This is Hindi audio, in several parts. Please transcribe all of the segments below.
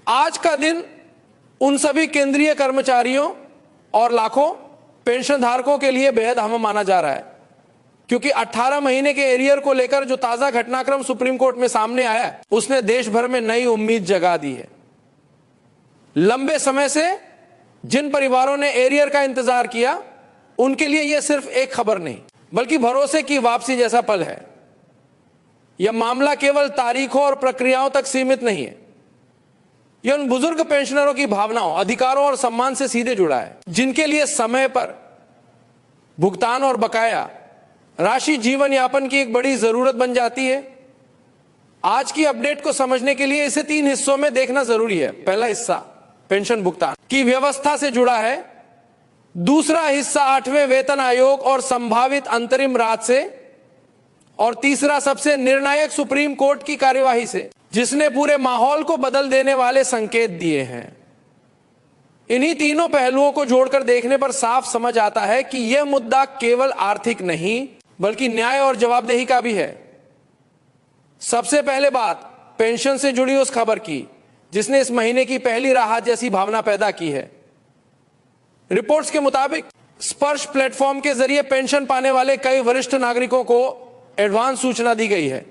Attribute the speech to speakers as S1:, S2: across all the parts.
S1: आज का दिन उन सभी केंद्रीय कर्मचारियों और लाखों पेंशन धारकों के लिए बेहद अहम माना जा रहा है, क्योंकि 18 महीने के एरियर को लेकर जो ताजा घटनाक्रम सुप्रीम कोर्ट में सामने आया है, उसने देश भर में नई उम्मीद जगा दी है। लंबे समय से जिन परिवारों ने एरियर का इंतजार किया, उनके लिए यह सिर्फ एक खबर नहीं बल्कि भरोसे की वापसी जैसा पल है। यह मामला केवल तारीखों और प्रक्रियाओं तक सीमित नहीं है, यह उन बुजुर्ग पेंशनरों की भावनाओं, अधिकारों और सम्मान से सीधे जुड़ा है, जिनके लिए समय पर भुगतान और बकाया राशि जीवन यापन की एक बड़ी जरूरत बन जाती है। आज की अपडेट को समझने के लिए इसे 3 हिस्सों में देखना जरूरी है। पहला हिस्सा पेंशन भुगतान की व्यवस्था से जुड़ा है, दूसरा हिस्सा 8वें वेतन आयोग और संभावित अंतरिम राहत से, और तीसरा सबसे निर्णायक सुप्रीम कोर्ट की कार्यवाही से, जिसने पूरे माहौल को बदल देने वाले संकेत दिए हैं। इन्हीं तीनों पहलुओं को जोड़कर देखने पर साफ समझ आता है कि यह मुद्दा केवल आर्थिक नहीं बल्कि न्याय और जवाबदेही का भी है। सबसे पहले बात पेंशन से जुड़ी उस खबर की जिसने इस महीने की पहली राहत जैसी भावना पैदा की है। रिपोर्ट्स के मुताबिक स्पर्श प्लेटफॉर्म के जरिए पेंशन पाने वाले कई वरिष्ठ नागरिकों को एडवांस सूचना दी गई है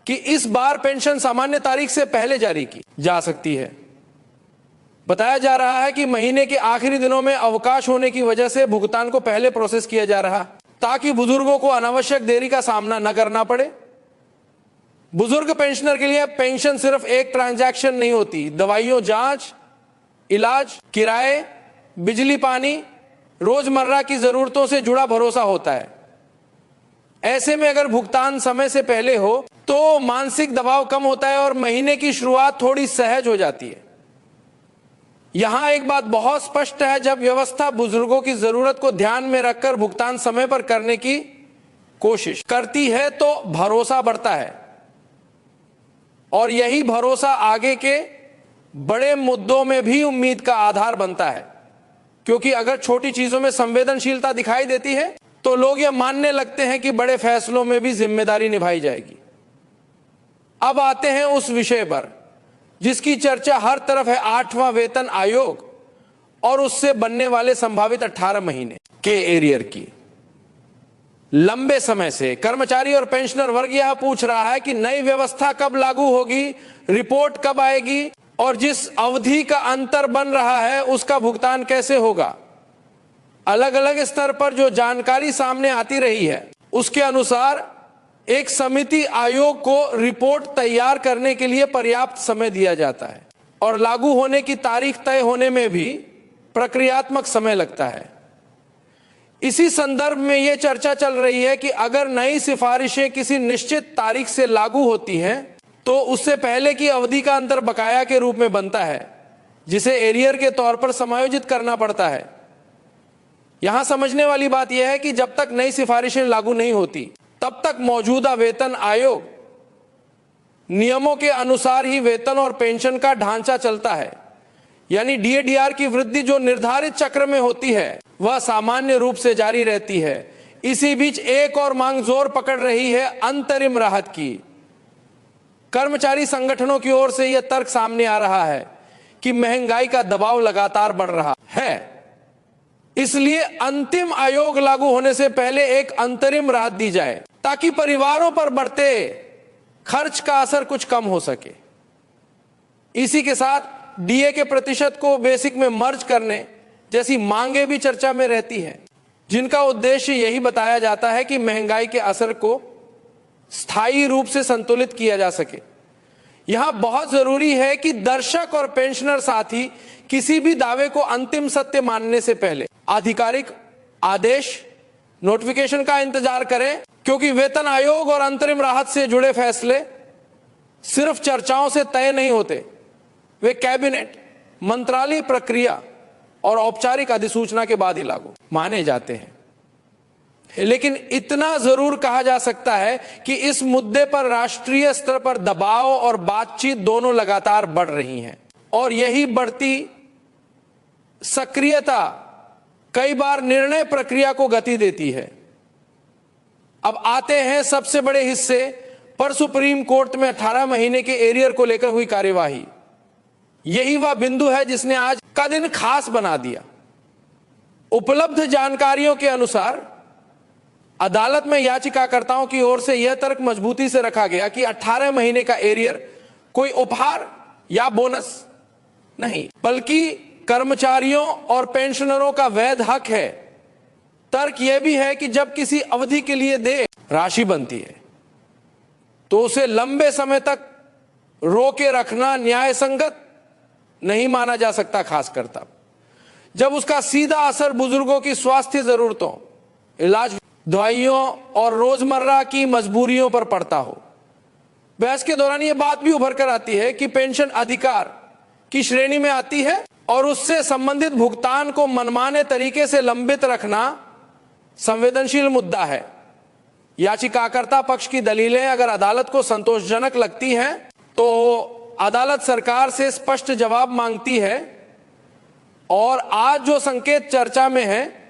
S1: कि इस बार पेंशन सामान्य तारीख से पहले जारी की जा सकती है। बताया जा रहा है कि महीने के आखिरी दिनों में अवकाश होने की वजह से भुगतान को पहले प्रोसेस किया जा रहा, ताकि बुजुर्गों को अनावश्यक देरी का सामना न करना पड़े। बुजुर्ग पेंशनर के लिए पेंशन सिर्फ एक ट्रांजैक्शन नहीं होती, दवाइयों, जांच, इलाज, किराए, बिजली, पानी, रोजमर्रा की जरूरतों से जुड़ा भरोसा होता है। ऐसे में अगर भुगतान समय से पहले हो तो मानसिक दबाव कम होता है और महीने की शुरुआत थोड़ी सहज हो जाती है। यहां एक बात बहुत स्पष्ट है, जब व्यवस्था बुजुर्गों की जरूरत को ध्यान में रखकर भुगतान समय पर करने की कोशिश करती है तो भरोसा बढ़ता है, और यही भरोसा आगे के बड़े मुद्दों में भी उम्मीद का आधार बनता है। क्योंकि अगर छोटी चीजों में संवेदनशीलता दिखाई देती है तो लोग यह मानने लगते हैं कि बड़े फैसलों में भी जिम्मेदारी निभाई जाएगी। अब आते हैं उस विषय पर जिसकी चर्चा हर तरफ है, 8वां वेतन आयोग और उससे बनने वाले संभावित 18 महीने के एरियर की। लंबे समय से कर्मचारी और पेंशनर वर्ग यह पूछ रहा है कि नई व्यवस्था कब लागू होगी, रिपोर्ट कब आएगी, और जिस अवधि का अंतर बन रहा है उसका भुगतान कैसे होगा। अलग अलग स्तर पर जो जानकारी सामने आती रही है उसके अनुसार एक समिति आयोग को रिपोर्ट तैयार करने के लिए पर्याप्त समय दिया जाता है, और लागू होने की तारीख तय होने में भी प्रक्रियात्मक समय लगता है। इसी संदर्भ में यह चर्चा चल रही है कि अगर नई सिफारिशें किसी निश्चित तारीख से लागू होती हैं तो उससे पहले की अवधि का अंतर बकाया के रूप में बनता है, जिसे एरियर के तौर पर समायोजित करना पड़ता है। यहां समझने वाली बात यह है कि जब तक नई सिफारिशें लागू नहीं होती तब तक मौजूदा वेतन आयोग नियमों के अनुसार ही वेतन और पेंशन का ढांचा चलता है। यानी डीएडीआर की वृद्धि जो निर्धारित चक्र में होती है वह सामान्य रूप से जारी रहती है। इसी बीच एक और मांग जोर पकड़ रही है, अंतरिम राहत की। कर्मचारी संगठनों की ओर से यह तर्क सामने आ रहा है कि महंगाई का दबाव लगातार बढ़ रहा है, इसलिए अंतिम आयोग लागू होने से पहले एक अंतरिम राहत दी जाए ताकि परिवारों पर बढ़ते खर्च का असर कुछ कम हो सके। इसी के साथ डीए के प्रतिशत को बेसिक में मर्ज करने जैसी मांगे भी चर्चा में रहती हैं, जिनका उद्देश्य यही बताया जाता है कि महंगाई के असर को स्थायी रूप से संतुलित किया जा सके। यहां बहुत जरूरी है कि दर्शक और पेंशनर साथी किसी भी दावे को अंतिम सत्य मानने से पहले आधिकारिक आदेश, नोटिफिकेशन का इंतजार करें, क्योंकि वेतन आयोग और अंतरिम राहत से जुड़े फैसले सिर्फ चर्चाओं से तय नहीं होते, वे कैबिनेट, मंत्रालय प्रक्रिया और औपचारिक अधिसूचना के बाद ही लागू माने जाते हैं। लेकिन इतना जरूर कहा जा सकता है कि इस मुद्दे पर राष्ट्रीय स्तर पर दबाव और बातचीत दोनों लगातार बढ़ रही हैं, और यही बढ़ती सक्रियता कई बार निर्णय प्रक्रिया को गति देती है। अब आते हैं सबसे बड़े हिस्से पर, सुप्रीम कोर्ट में 18 महीने के एरियर को लेकर हुई कार्यवाही। यही वह बिंदु है जिसने आज का दिन खास बना दिया। उपलब्ध जानकारियों के अनुसार अदालत में याचिकाकर्ताओं की ओर से यह तर्क मजबूती से रखा गया कि 18 महीने का एरियर कोई उपहार या बोनस नहीं, बल्कि कर्मचारियों और पेंशनरों का वैध हक है। तर्क यह भी है कि जब किसी अवधि के लिए देय राशि बनती है तो उसे लंबे समय तक रोके रखना न्याय संगत नहीं माना जा सकता, खासकर तब जब उसका सीधा असर बुजुर्गों की स्वास्थ्य जरूरतों, इलाज, दवाइयों और रोजमर्रा की मजबूरियों पर पड़ता हो। बहस के दौरान यह बात भी उभर कर आती है कि पेंशन अधिकार की श्रेणी में आती है और उससे संबंधित भुगतान को मनमाने तरीके से लंबित रखना संवेदनशील मुद्दा है। याचिकाकर्ता पक्ष की दलीलें अगर अदालत को संतोषजनक लगती हैं तो अदालत सरकार से स्पष्ट जवाब मांगती है, और आज जो संकेत चर्चा में हैं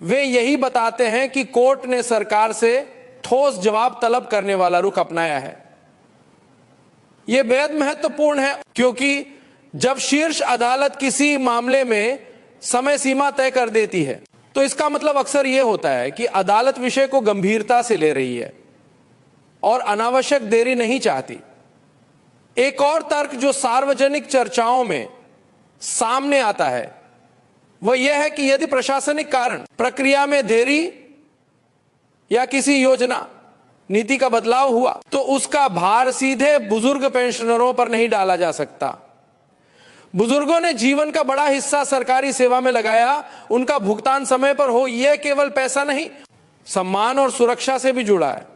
S1: वे यही बताते हैं कि कोर्ट ने सरकार से ठोस जवाब तलब करने वाला रुख अपनाया है। यह बेहद महत्वपूर्ण है क्योंकि जब शीर्ष अदालत किसी मामले में समय सीमा तय कर देती है तो इसका मतलब अक्सर यह होता है कि अदालत विषय को गंभीरता से ले रही है और अनावश्यक देरी नहीं चाहती। एक और तर्क जो सार्वजनिक चर्चाओं में सामने आता है वह यह है कि यदि प्रशासनिक कारण, प्रक्रिया में देरी या किसी योजना, नीति का बदलाव हुआ तो उसका भार सीधे बुजुर्ग पेंशनरों पर नहीं डाला जा सकता। बुजुर्गों ने जीवन का बड़ा हिस्सा सरकारी सेवा में लगाया, उनका भुगतान समय पर हो यह केवल पैसा नहीं, सम्मान और सुरक्षा से भी जुड़ा है।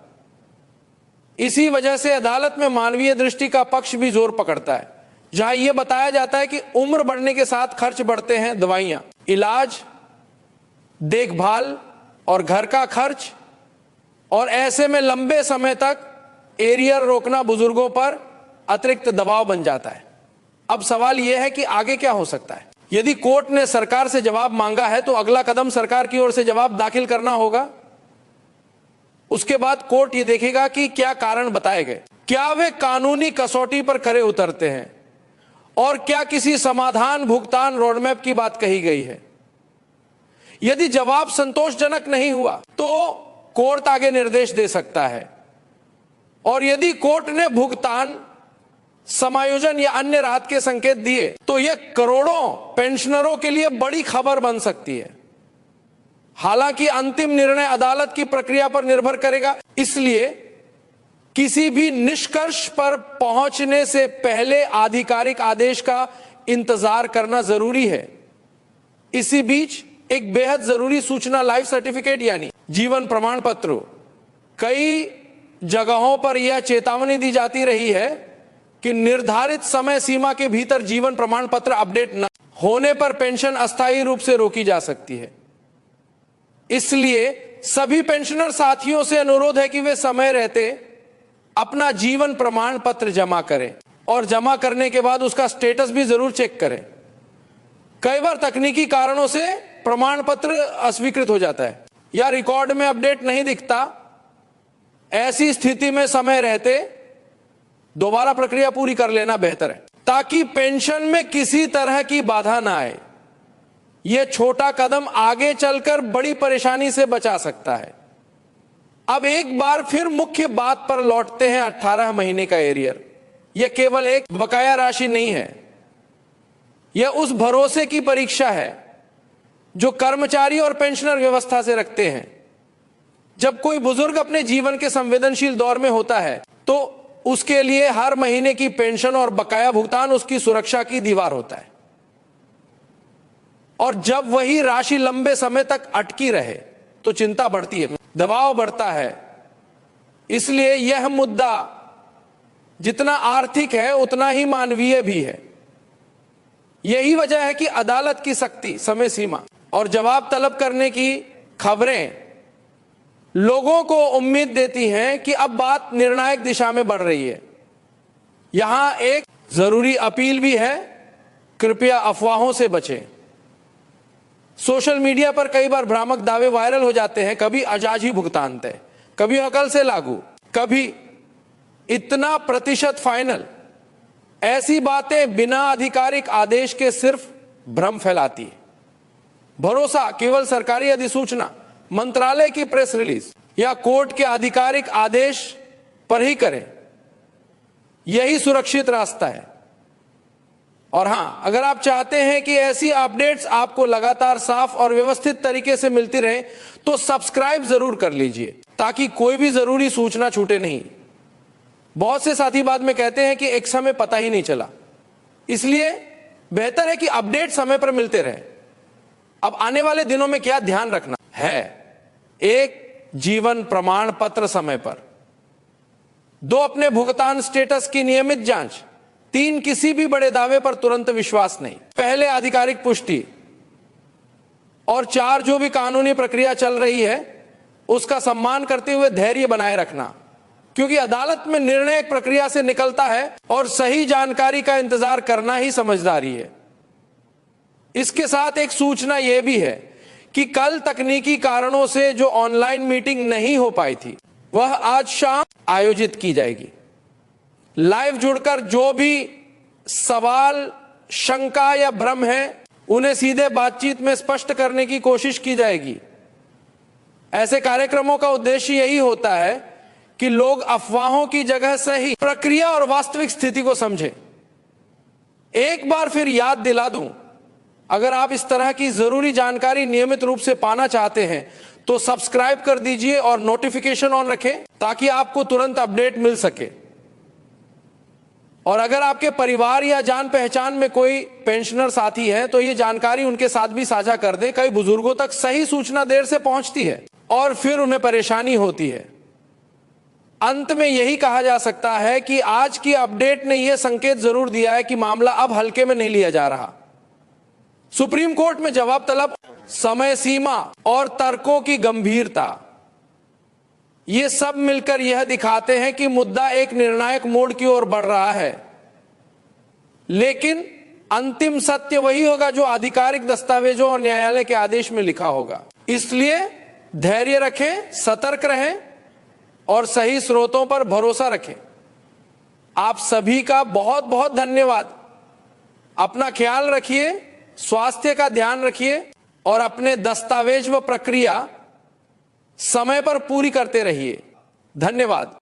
S1: इसी वजह से अदालत में मानवीय दृष्टि का पक्ष भी जोर पकड़ता है। जहां यह बताया जाता है कि उम्र बढ़ने के साथ खर्च बढ़ते हैं, दवाइयां, इलाज, देखभाल और घर का खर्च, और ऐसे में लंबे समय तक एरियर रोकना बुजुर्गों पर अतिरिक्त दबाव बन जाता है। अब सवाल यह है कि आगे क्या हो सकता है। यदि कोर्ट ने सरकार से जवाब मांगा है तो अगला कदम सरकार की ओर से जवाब दाखिल करना होगा। उसके बाद कोर्ट ये देखेगा कि क्या कारण बताए गए, क्या वे कानूनी कसौटी पर खरे उतरते हैं और क्या किसी समाधान भुगतान रोडमैप की बात कही गई है। यदि जवाब संतोषजनक नहीं हुआ तो कोर्ट आगे निर्देश दे सकता है, और यदि कोर्ट ने भुगतान, समायोजन या अन्य राहत के संकेत दिए तो यह करोड़ों पेंशनरों के लिए बड़ी खबर बन सकती है। हालांकि अंतिम निर्णय अदालत की प्रक्रिया पर निर्भर करेगा, इसलिए किसी भी निष्कर्ष पर पहुंचने से पहले आधिकारिक आदेश का इंतजार करना जरूरी है। इसी बीच एक बेहद जरूरी सूचना, लाइफ सर्टिफिकेट यानी जीवन प्रमाण पत्र। कई जगहों पर यह चेतावनी दी जाती रही है कि निर्धारित समय सीमा के भीतर जीवन प्रमाण पत्र अपडेट न होने पर पेंशन अस्थायी रूप से रोकी जा सकती है। इसलिए सभी पेंशनर साथियों से अनुरोध है कि वे समय रहते अपना जीवन प्रमाण पत्र जमा करें और जमा करने के बाद उसका स्टेटस भी जरूर चेक करें। कई बार तकनीकी कारणों से प्रमाण पत्र अस्वीकृत हो जाता है या रिकॉर्ड में अपडेट नहीं दिखता। ऐसी स्थिति में समय रहते दोबारा प्रक्रिया पूरी कर लेना बेहतर है ताकि पेंशन में किसी तरह की बाधा ना आए। यह छोटा कदम आगे चलकर बड़ी परेशानी से बचा सकता है। अब एक बार फिर मुख्य बात पर लौटते हैं। 18 महीने का एरियर यह केवल एक बकाया राशि नहीं है, यह उस भरोसे की परीक्षा है जो कर्मचारी और पेंशनर व्यवस्था से रखते हैं। जब कोई बुजुर्ग अपने जीवन के संवेदनशील दौर में होता है तो उसके लिए हर महीने की पेंशन और बकाया भुगतान उसकी सुरक्षा की दीवार होता है, और जब वही राशि लंबे समय तक अटकी रहे तो चिंता बढ़ती है, दबाव बढ़ता है। इसलिए यह मुद्दा जितना आर्थिक है उतना ही मानवीय भी है। यही वजह है कि अदालत की सख्ती, समय सीमा और जवाब तलब करने की खबरें लोगों को उम्मीद देती हैं कि अब बात निर्णायक दिशा में बढ़ रही है। यहां एक जरूरी अपील भी है, कृपया अफवाहों से बचें। सोशल मीडिया पर कई बार भ्रामक दावे वायरल हो जाते हैं, कभी आजाजी भुगतान तय, कभी कल से लागू, कभी इतना प्रतिशत फाइनल। ऐसी बातें बिना आधिकारिक आदेश के सिर्फ भ्रम फैलाती है। भरोसा केवल सरकारी अधिसूचना, मंत्रालय की प्रेस रिलीज या कोर्ट के आधिकारिक आदेश पर ही करें, यही सुरक्षित रास्ता है। और हां, अगर आप चाहते हैं कि ऐसी अपडेट्स आपको लगातार साफ और व्यवस्थित तरीके से मिलती रहे तो सब्सक्राइब जरूर कर लीजिए ताकि कोई भी जरूरी सूचना छूटे नहीं। बहुत से साथी बाद में कहते हैं कि एक समय पता ही नहीं चला, इसलिए बेहतर है कि अपडेट समय पर मिलते रहे। अब आने वाले दिनों में क्या ध्यान रखना है? 1, जीवन प्रमाण पत्र समय पर। 2, अपने भुगतान स्टेटस की नियमित जांच। 3, किसी भी बड़े दावे पर तुरंत विश्वास नहीं, पहले आधिकारिक पुष्टि। और 4, जो भी कानूनी प्रक्रिया चल रही है उसका सम्मान करते हुए धैर्य बनाए रखना, क्योंकि अदालत में निर्णय एक प्रक्रिया से निकलता है और सही जानकारी का इंतजार करना ही समझदारी है। इसके साथ एक सूचना यह भी है कि कल तकनीकी कारणों से जो ऑनलाइन मीटिंग नहीं हो पाई थी वह आज शाम आयोजित की जाएगी। लाइव जुड़कर जो भी सवाल, शंका या भ्रम है उन्हें सीधे बातचीत में स्पष्ट करने की कोशिश की जाएगी। ऐसे कार्यक्रमों का उद्देश्य यही होता है कि लोग अफवाहों की जगह सही प्रक्रिया और वास्तविक स्थिति को समझें। एक बार फिर याद दिला दूं, अगर आप इस तरह की जरूरी जानकारी नियमित रूप से पाना चाहते हैं तो सब्सक्राइब कर दीजिए और नोटिफिकेशन ऑन रखें ताकि आपको तुरंत अपडेट मिल सके। और अगर आपके परिवार या जान पहचान में कोई पेंशनर साथी है तो ये जानकारी उनके साथ भी साझा कर दें। कई बुजुर्गों तक सही सूचना देर से पहुंचती है और फिर उन्हें परेशानी होती है। अंत में यही कहा जा सकता है कि आज की अपडेट ने यह संकेत जरूर दिया है कि मामला अब हल्के में नहीं लिया जा रहा। सुप्रीम कोर्ट में जवाब तलब, समय सीमा और तर्कों की गंभीरता, ये सब मिलकर यह दिखाते हैं कि मुद्दा एक निर्णायक मोड़ की ओर बढ़ रहा है। लेकिन अंतिम सत्य वही होगा जो आधिकारिक दस्तावेजों और न्यायालय के आदेश में लिखा होगा। इसलिए धैर्य रखें, सतर्क रहें और सही स्रोतों पर भरोसा रखें। आप सभी का बहुत बहुत धन्यवाद। अपना ख्याल रखिए, स्वास्थ्य का ध्यान रखिए और अपने दस्तावेज व प्रक्रिया समय पर पूरी करते रहिए। धन्यवाद।